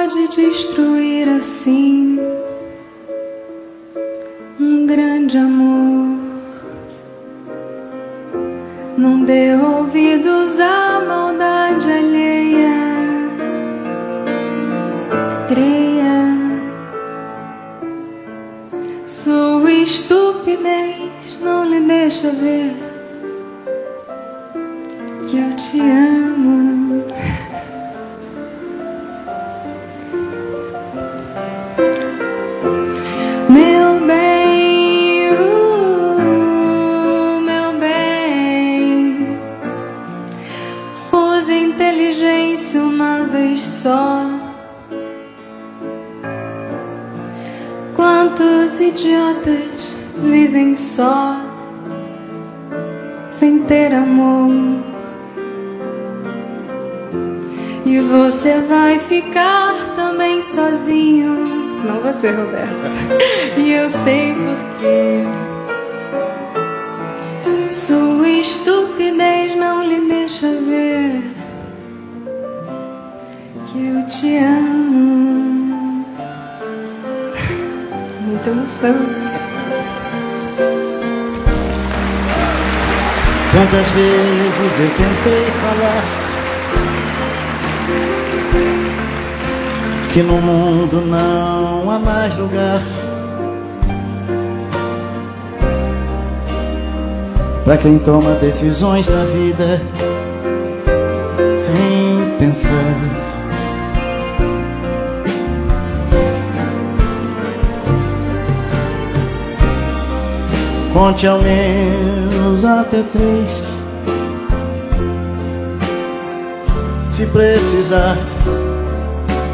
pode destruir assim um grande amor. Não dê ouvidos à maldade alheia. Creia, sua estupidez não lhe deixa ver que eu te amo. Meu bem, meu bem, use inteligência uma vez só. Quantos idiotas vivem só, sem ter amor? E você vai ficar também sozinho. Não você, Roberto. E eu sei porquê. Sua estupidez não lhe deixa ver que eu te amo. Muita emoção. Quantas vezes eu tentei falar que no mundo não há mais lugar pra quem toma decisões na vida sem pensar. Conte ao menos até 3. Se precisar,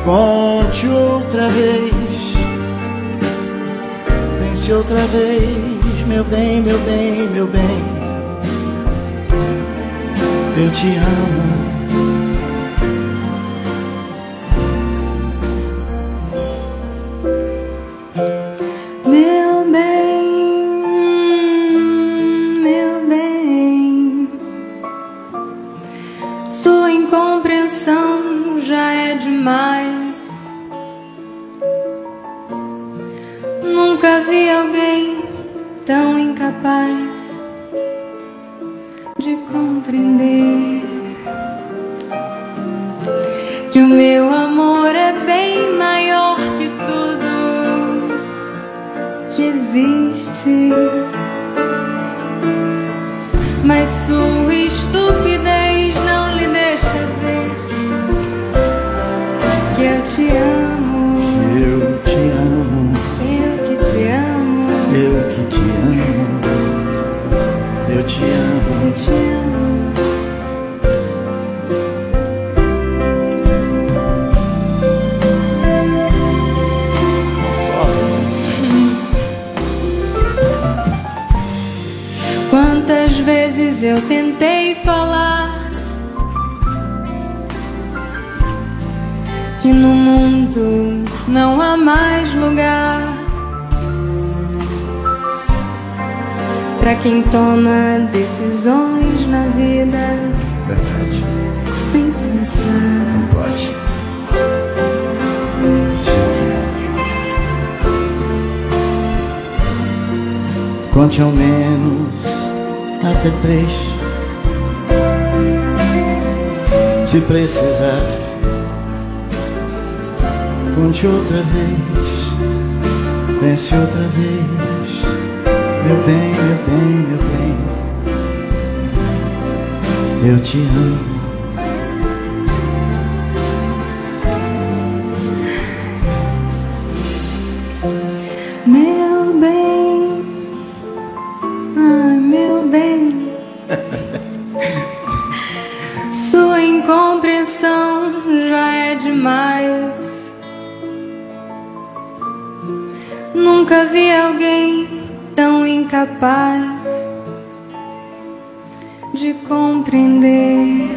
conte outra vez. Pense outra vez, meu bem, meu bem, meu bem. Eu te amo. Sua incompreensão já é demais. Nunca vi alguém tão incapaz de compreender que o meu amor é bem maior que tudo que existe. Mas sua estupidez não lhe deixa ver que eu te amo. Eu te amo. Eu que te amo. Eu que te amo. Eu te amo. Eu te amo. Quantas vezes eu tentei falar que no mundo não há mais lugar pra quem toma decisões na vida. Verdade. Sem pensar. Não pode. Conte ao menos até 3. Se precisar, conte outra vez. Pense outra vez, meu bem, meu bem, meu bem. Eu te amo. Meu bem, ai meu bem. Sua incompreensão já é demais. Nunca vi alguém tão incapaz de compreender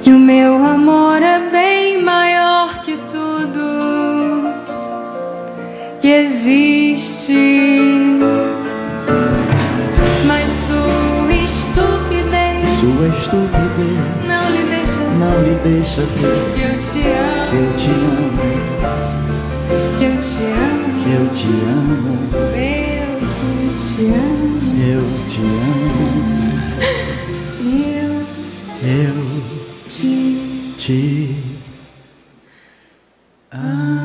que o meu amor é bem maior que tudo que existe. Mas sua estupidez Sua estupidez não lhe deixa não lhe deixa saber que eu te amo, que eu te amo, que eu te amo, que eu te amo, eu te amo, eu te amo.